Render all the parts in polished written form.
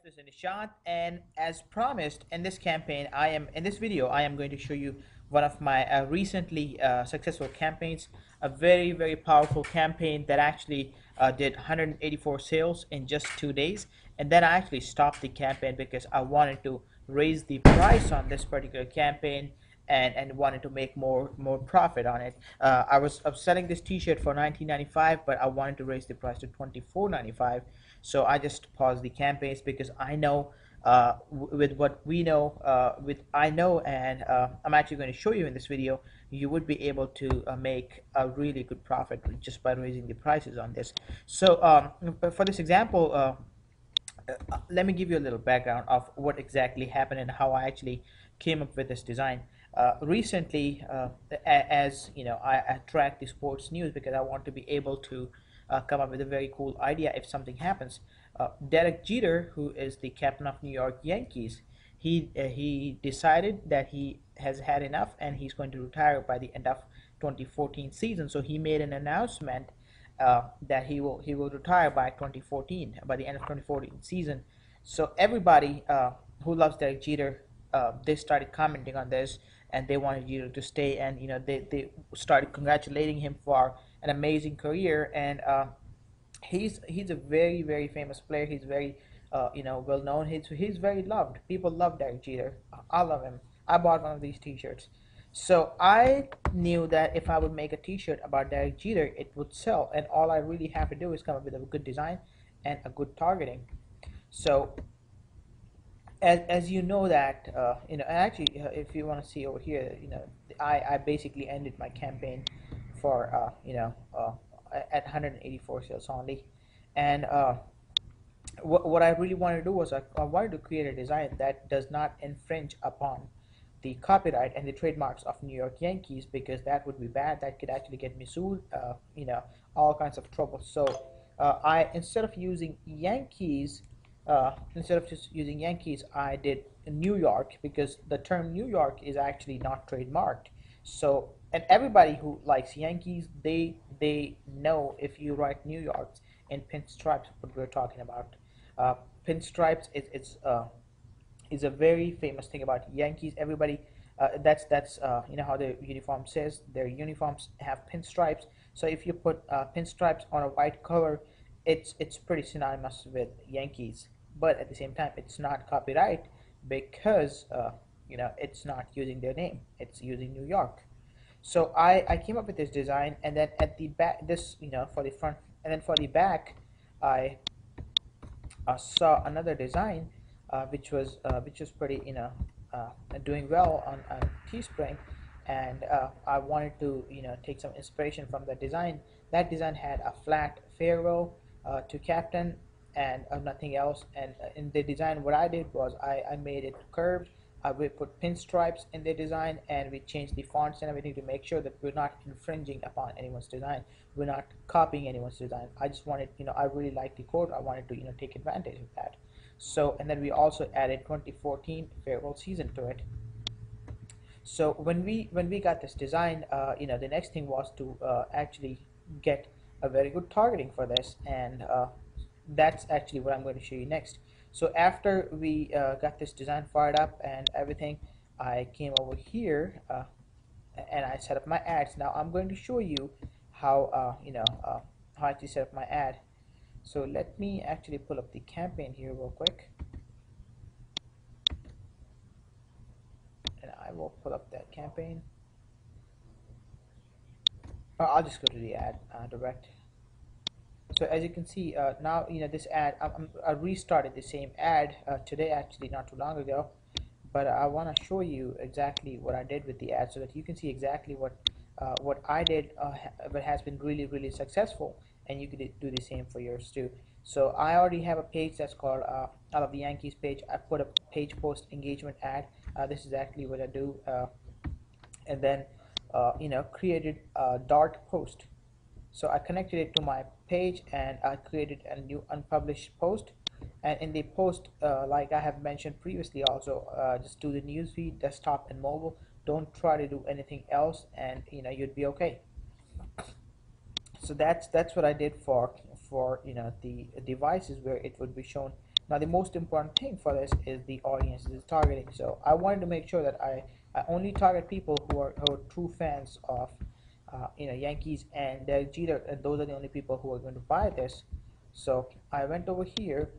Mr. Nishant, and as promised in this campaign, in this video, I am going to show you one of my recently successful campaigns, a very powerful campaign that actually did 184 sales in just 2 days, and then I actually stopped the campaign because I wanted to raise the price on this particular campaign and wanted to make more profit on it. I was selling this T-shirt for 19.95, but I wanted to raise the price to 24.95. So I just paused the campaigns because I know with what we know, with I know, and I'm actually going to show you in this video, you would be able to make a really good profit just by raising the prices on this. So for this example. Let me give you a little background of what exactly happened and how I actually came up with this design. Recently, as you know, I track the sports news because I want to be able to come up with a very cool idea if something happens. Derek Jeter, who is the captain of New York Yankees, he decided that he has had enough and he's going to retire by the end of 2014 season. So he made an announcement that he will retire by 2014, by the end of 2014 season. So everybody who loves Derek Jeter, they started commenting on this, and they wanted Jeter to stay, and they started congratulating him for an amazing career. And he's a very famous player. He's very well known. He's very loved. People love Derek Jeter. I love him. I bought one of these T-shirts. So I knew that if I would make a T-shirt about Derek Jeter, it would sell, and all I really have to do is come up with a good design and a good targeting. So as you know that and actually, if you want to see over here, I basically ended my campaign for at 184 sales only. And what I really wanted to do was I wanted to create a design that does not infringe upon the copyright and the trademarks of New York Yankees, because that would be bad. That could actually get me sued, all kinds of trouble. So I instead of using Yankees, instead of just using Yankees, I did New York, because the term New York is actually not trademarked. So, and everybody who likes Yankees, they know if you write New York in pinstripes, what we're talking about. Uh, Pinstripes is a very famous thing about Yankees. Everybody, that's how their uniform says. Their uniforms have pinstripes. So if you put pinstripes on a white color, it's pretty synonymous with Yankees. But at the same time, it's not copyright because it's not using their name. It's using New York. So I came up with this design, and then at the back, this for the front, and then for the back, I saw another design which was pretty doing well on Teespring, and I wanted to take some inspiration from that design. That design had a flat farewell to captain and nothing else. And in the design, what I did was I made it curved. We put pinstripes in the design, and we changed the fonts and everything to make sure that we're not infringing upon anyone's design. We're not copying anyone's design. I just wanted, I really liked the code. I wanted to, take advantage of that. So, and then we also added 2014 farewell season to it. So when we got this design, the next thing was to actually get a very good targeting for this, and that's actually what I'm going to show you next. So after we got this design fired up and everything, I came over here and I set up my ads. Now I'm going to show you how how I actually set up my ad. So let me actually pull up the campaign here real quick, and I will pull up that campaign. I'll just go to the ad direct. So as you can see, now this ad, I restarted the same ad today, actually not too long ago, but I want to show you exactly what I did with the ad so that you can see exactly what I did, but has been really successful, and you could do the same for yours too. So I already have a page that's called I Love the Yankees page. I put a page post engagement ad. This is exactly what I do, and then created a dart post. So I connected it to my page, and I created a new unpublished post. And in the post, like I have mentioned previously also, just do the newsfeed, desktop and mobile. Don't try to do anything else, and you'd be okay. So that's what I did for the devices where it would be shown Now the most important thing for this is the audience is targeting. So I wanted to make sure that I only target people who are true fans of Yankees and Derek Jeter, and those are the only people who are going to buy this. So I went over here,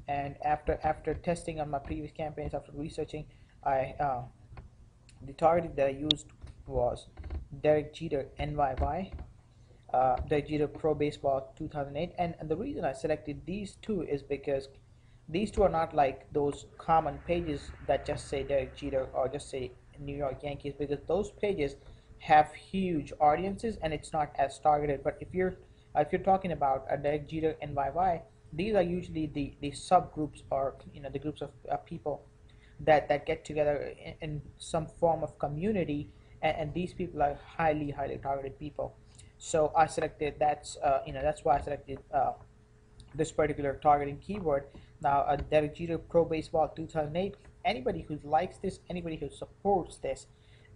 and after testing on my previous campaigns, after researching, I the targeting that I used was Derek Jeter NYY, Derek Jeter Pro Baseball 2008, and the reason I selected these two is because these two are not like those common pages that just say Derek Jeter or just say New York Yankees, because those pages have huge audiences and it's not as targeted. But if you're talking about a Derek Jeter NYY, these are usually the subgroups, or the groups of people that get together in some form of community, and these people are highly targeted people. So I selected that's why I selected this particular targeting keyword. Now, Derek Jeter Pro Baseball 2008. Anybody who likes this, anybody who supports this,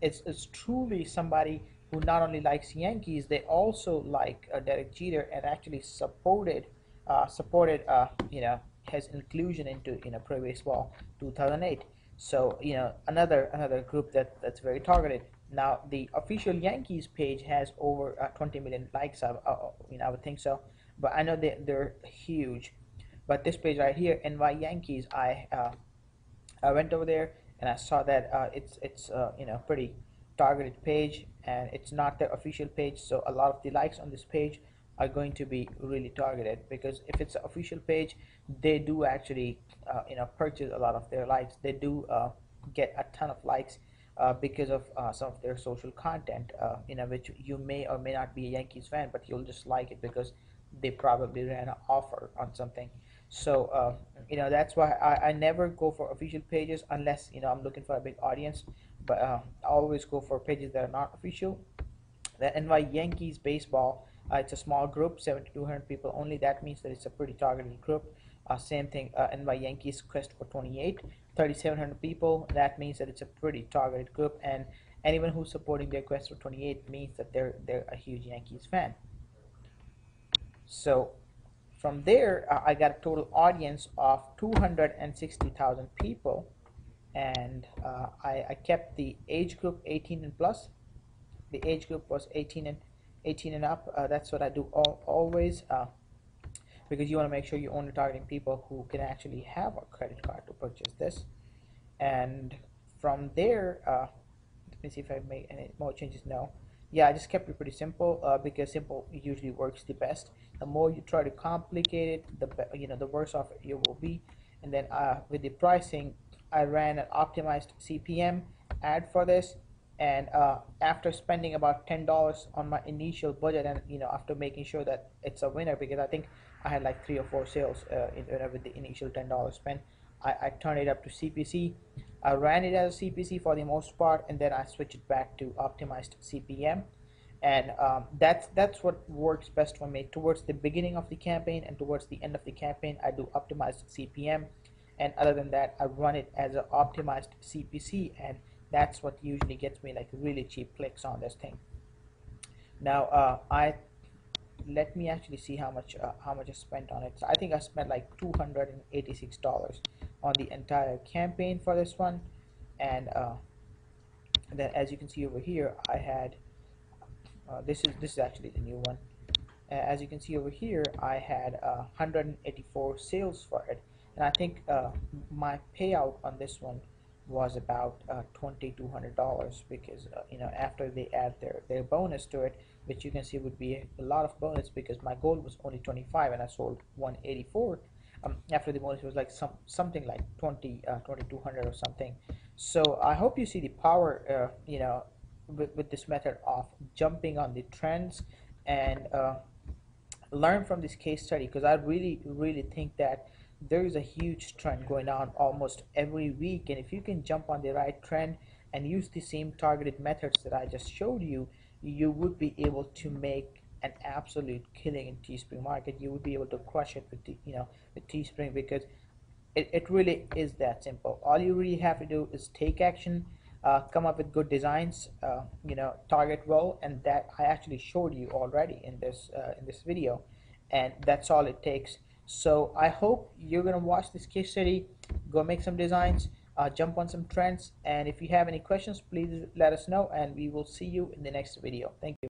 it's truly somebody who not only likes Yankees, they also like Derek Jeter, and actually supported his inclusion into Pro Baseball 2008. So another group that's very targeted. Now the official Yankees page has over 20 million likes. I would think so, but I know they're huge. But this page right here, NY Yankees, I went over there and I saw that it's pretty targeted page, and it's not their official page. So a lot of the likes on this page are going to be really targeted, because if it's an official page, they do actually purchase a lot of their likes. They do get a ton of likes because of some of their social content, which you may or may not be a Yankees fan, but you'll just like it because they probably ran an offer on something. So that's why I never go for official pages unless I'm looking for a big audience. But I always go for pages that are not official. The NY Yankees baseball, it's a small group, 7,200 people only. That means that it's a pretty targeted group. Same thing, NY Yankees quest for 28, 3,700 people. That means that it's a pretty targeted group, and anyone who's supporting their quest for 28 means that they're a huge Yankees fan. So from there, I got a total audience of 260,000 people, and I kept the age group 18 and plus. The age group was 18 and up. That's what I do always, because you want to make sure you're only targeting people who can actually have a credit card to purchase this. And from there, let me see if I make any more changes. No, yeah, I just kept it pretty simple, because simple usually works the best. The more you try to complicate it, the worse off you will be. And then with the pricing, I ran an optimized CPM ad for this, and after spending about $10 on my initial budget, and after making sure that it's a winner, because I think I had like 3 or 4 sales with the initial $10 spend, I turned it up to CPC. I ran it as a CPC for the most part, and then I switched it back to optimized CPM. And that's what works best for me. Towards the beginning of the campaign and towards the end of the campaign, I do optimized CPM, and other than that, I run it as an optimized CPC, and that's what usually gets me like really cheap clicks on this thing. Now I let me actually see how much I spent on it. So I think I spent like $286 on the entire campaign for this one, and then as you can see over here, I had this is actually the new one. As you can see over here, I had 184 sales for it, and I think my payout on this one was about $2,200, because after they add their bonus to it, which you can see would be a lot of bonus, because my goal was only 25 and I sold 184. After the bonus, it was like something like 2,200 or something. So I hope you see the power with this method of jumping on the trends, and learn from this case study, because I really think that there is a huge trend going on almost every week, and if you can jump on the right trend and use the same targeted methods that I just showed you, you would be able to make an absolute killing in Teespring market. You would be able to crush it with with Teespring, because it really is that simple. All you really have to do is take action, come up with good designs, target well, and that I actually showed you already in this video, and that's all it takes. So I hope you're gonna watch this case study, go make some designs, jump on some trends, and if you have any questions, please let us know, and we will see you in the next video. Thank you.